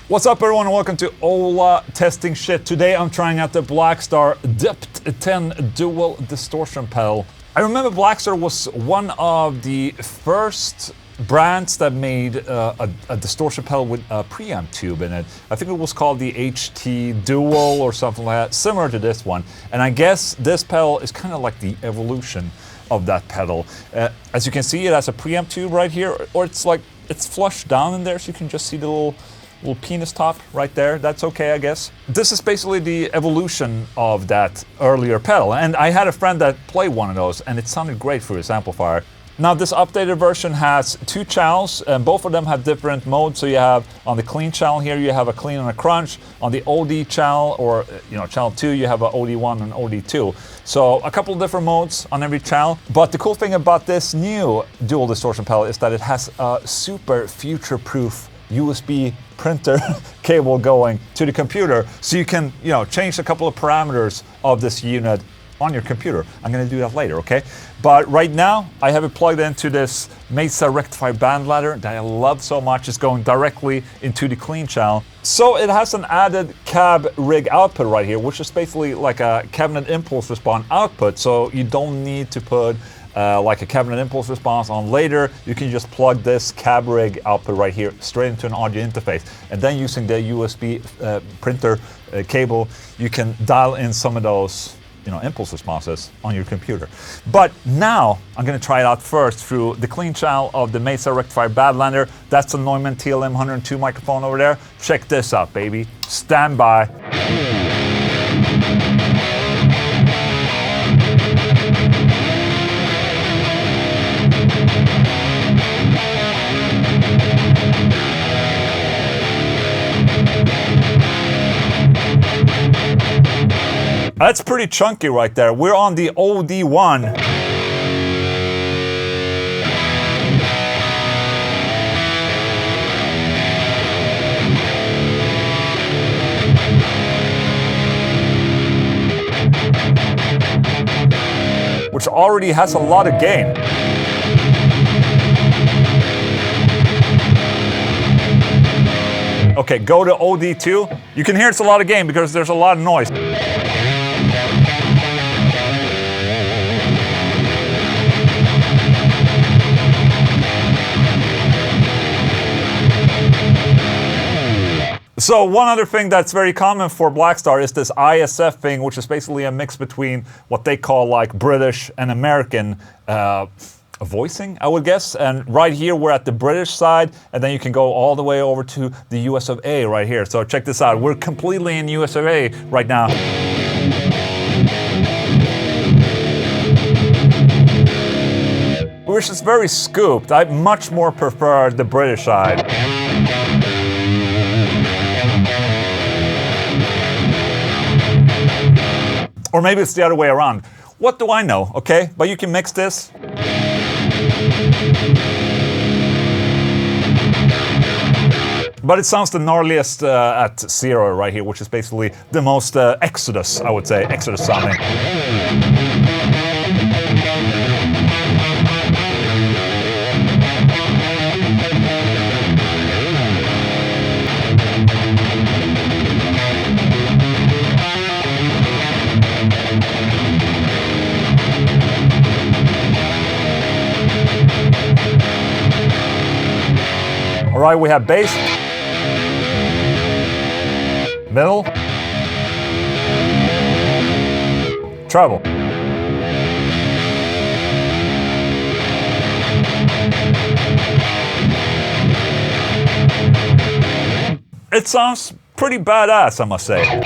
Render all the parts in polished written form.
What's up everyone and welcome to Ola Testing Shit. Today I'm trying out the BLACKSTAR DEPT 10 Dual Distortion pedal. I remember BLACKSTAR was one of the first brands that made a distortion pedal with a preamp tube in it. I think it was called the HT Dual or something like that, similar to this one. And I guess this pedal is kind of like the evolution of that pedal. As you can see, it has a preamp tube right here, or it's flushed down in there, so you can just see the little penis top right there. That's okay, I guess. This is basically the evolution of that earlier pedal, and I had a friend that played one of those and it sounded great through his amplifier. Now this updated version has two channels and both of them have different modes. So you have on the clean channel here, you have a clean and a crunch. On the OD channel, or channel 2, you have a OD1 and OD2. So a couple of different modes on every channel. But the cool thing about this new dual distortion pedal is that it has a super future-proof USB printer cable going to the computer, so you can change a couple of parameters of this unit on your computer. I'm gonna do that later, okay? But right now I have it plugged into this Mesa rectifier band ladder that I love so much. It's going directly into the clean channel. So it has an added cab rig output right here, which is basically like a cabinet impulse response output, so you don't need to put like a cabinet impulse response on later. You can just plug this cab rig output right here straight into an audio interface, and then using the USB printer cable, you can dial in some of those impulse responses on your computer. But now I'm going to try it out first through the clean channel of the Mesa rectifier badlander. That's a Neumann TLM 102 microphone over there. Check this out, baby. Stand by. That's pretty chunky right there. We're on the OD1. Which already has a lot of gain. Okay, go to OD2. You can hear it's a lot of gain because there's a lot of noise. So one other thing that's very common for BLACKSTAR is this ISF thing, which is basically a mix between what they call like British and American voicing, I would guess. And right here we're at the British side, and then you can go all the way over to the US of A right here. So check this out, we're completely in US of A right now. Which is very scooped. I much more prefer the British side. Or maybe it's the other way around. What do I know, okay? But you can mix this. But it sounds the gnarliest at 0 right here, which is basically the most Exodus, I would say, Exodus sounding. Alright, we have bass, middle, treble. It sounds pretty badass, I must say.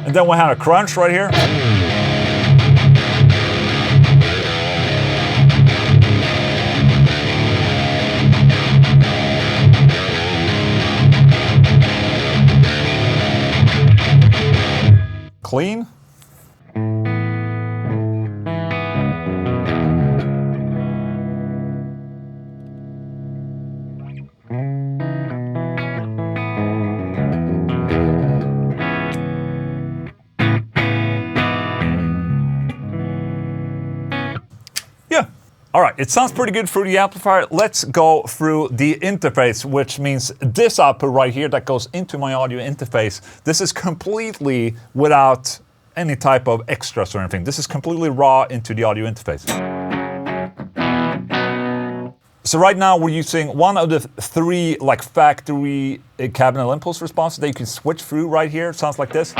And then we have a crunch right here. Clean. All right, it sounds pretty good through the amplifier. Let's go through the interface, which means this output right here that goes into my audio interface. This is completely without any type of extras or anything. This is completely raw into the audio interface. So right now we're using one of the 3 like factory cabinet impulse responses that you can switch through right here. It sounds like this.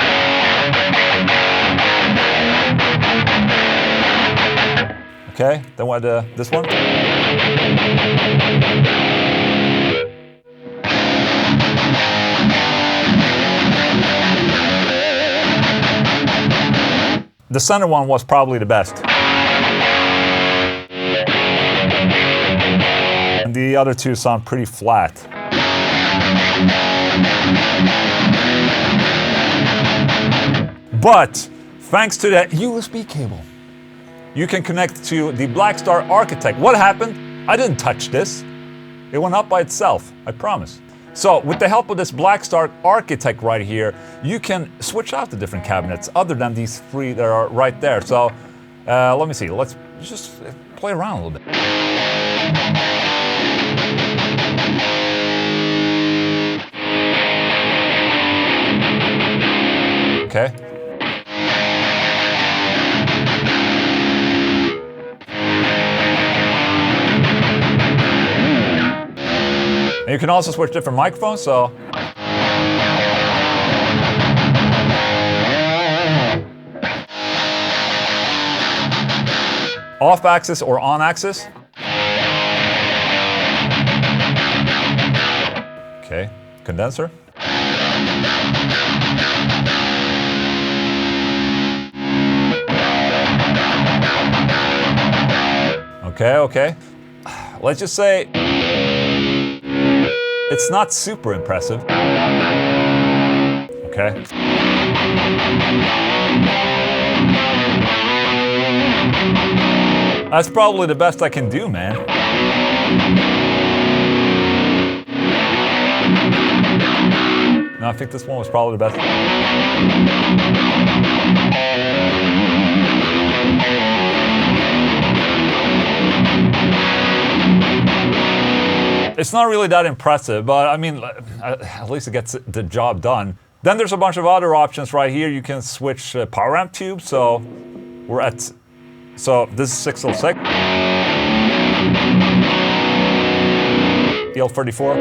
Okay, then we had this one. The center one was probably the best. And the other 2 sound pretty flat. But thanks to that USB cable, you can connect to the Blackstar Architect. What happened? I didn't touch this. It went up by itself, I promise. So with the help of this Blackstar Architect right here, you can switch out the different cabinets other than these 3 that are right there. So let me see, let's just play around a little bit. Okay. And you can also switch different microphones, so... Off axis or on axis. Okay, condenser. Okay, okay. Let's just say it's not super impressive. Okay. That's probably the best I can do, man. No, I think this one was probably the best. It's not really that impressive, but I mean, at least it gets the job done. Then there's a bunch of other options right here. You can switch power amp tubes, so we're at... So this is 606. EL34.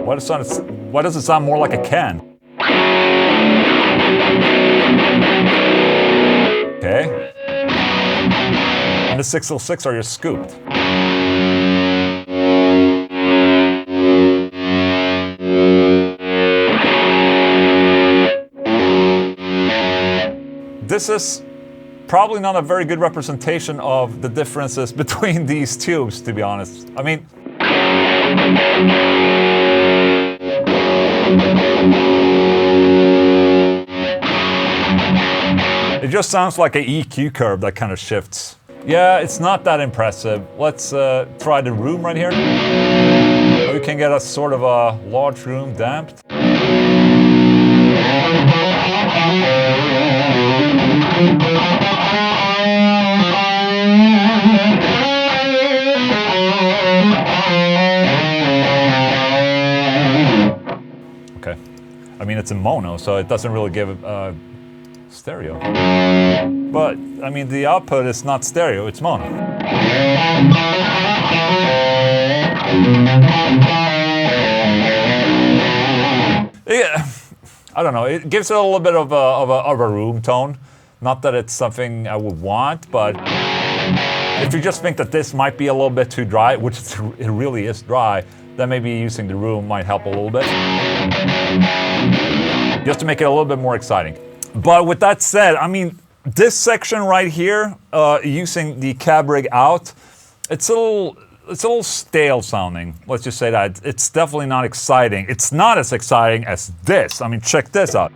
Why does it sound more like a can? Okay. And the 606 are just scooped. This is probably not a very good representation of the differences between these tubes, to be honest. I mean... It just sounds like an EQ curve that kind of shifts. Yeah, it's not that impressive. Let's try the room right here. We can get a sort of a large room damped. Okay. I mean, it's a mono, so it doesn't really give stereo. But, I mean, the output is not stereo, it's mono. Yeah, I don't know, it gives it a little bit of a room tone. Not that it's something I would want, but if you just think that this might be a little bit too dry, which it really is dry, then maybe using the room might help a little bit. Just to make it a little bit more exciting. But with that said, I mean, this section right here, using the cab rig out, it's a little stale sounding. Let's just say that. It's definitely not exciting. It's not as exciting as this. I mean, check this out.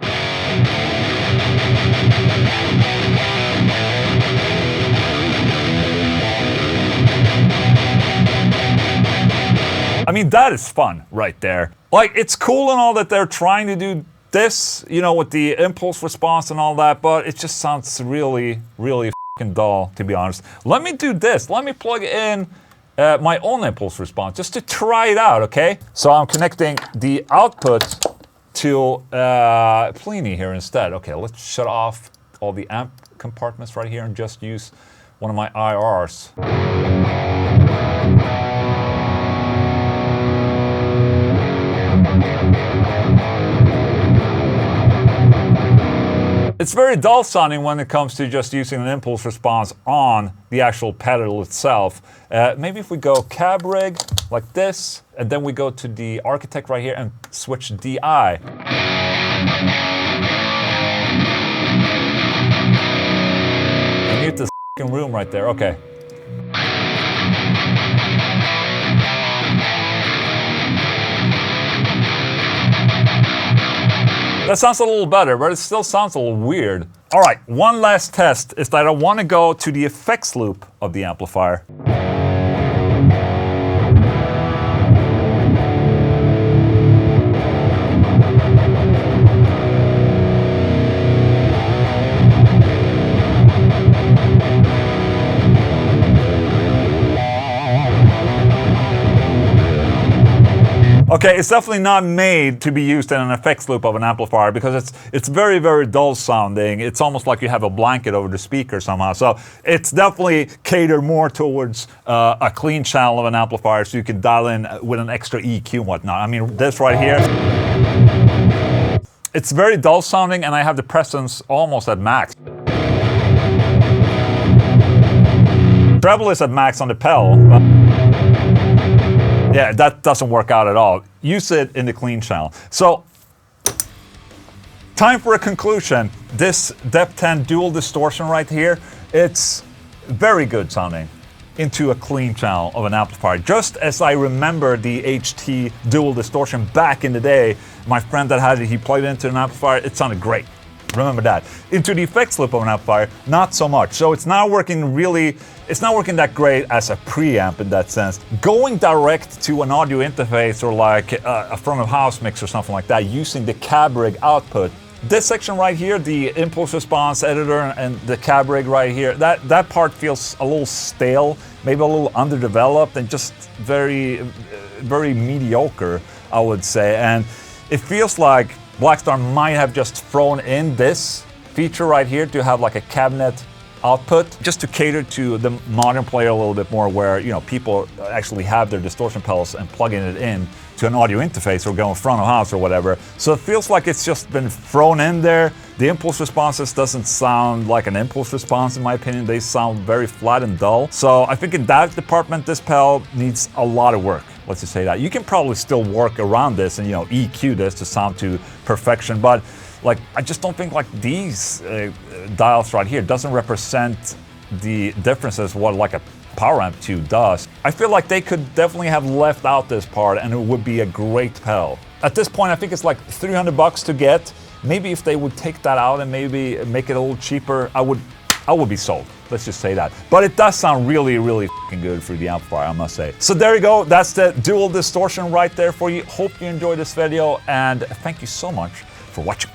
I mean, that is fun right there. Like, it's cool and all that they're trying to do this, you know, with the impulse response and all that, but it just sounds really, really fucking dull, to be honest. Let me do this. Let me plug in my own impulse response just to try it out, okay? So I'm connecting the output to Pliny here instead. Okay, let's shut off all the amp compartments right here and just use one of my IRs. It's very dull sounding when it comes to just using an impulse response on the actual pedal itself. Maybe if we go cab rig like this, and then we go to the Architect right here and switch DI. Mute this f***ing room right there, okay. That sounds a little better, but it still sounds a little weird. Alright, one last test is that I want to go to the effects loop of the amplifier. Okay, it's definitely not made to be used in an effects loop of an amplifier because it's very, very dull sounding. It's almost like you have a blanket over the speaker somehow. So it's definitely catered more towards a clean channel of an amplifier, so you can dial in with an extra EQ and whatnot. I mean, this right here, it's very dull sounding, and I have the presence almost at max. Treble is at max on the pedal. Yeah, that doesn't work out at all. Use it in the clean channel. So, time for a conclusion. This Depth 10 dual distortion right here, it's very good sounding into a clean channel of an amplifier. Just as I remember the HT dual distortion back in the day, my friend that had it, he plugged it into an amplifier, it sounded great. Remember that. Into the effects loop of an amplifier, not so much. So it's not working really, it's not working that great as a preamp in that sense. Going direct to an audio interface or like a front of house mix or something like that, using the cab rig output. This section right here, the impulse response editor and the cab rig right here, that part feels a little stale, maybe a little underdeveloped and just very, very mediocre, I would say. And it feels like Blackstar might have just thrown in this feature right here to have like a cabinet output, just to cater to the modern player a little bit more, where, you know, people actually have their distortion pedals and plugging it in to an audio interface or going front of house or whatever. So it feels like it's just been thrown in there. The impulse responses doesn't sound like an impulse response in my opinion. They sound very flat and dull. So I think in that department, this pedal needs a lot of work. Let's just say that. You can probably still work around this and, you know, EQ this to sound to perfection, but like, I just don't think like these dials right here doesn't represent the differences what like a power amp 2 does. I feel like they could definitely have left out this part and it would be a great pedal. At this point, I think it's like $300 to get. Maybe if they would take that out and maybe make it a little cheaper, I would be sold. Let's just say that. But it does sound really, really fucking good for the amplifier, I must say. So there you go. That's the dual distortion right there for you. Hope you enjoyed this video, and thank you so much for watching.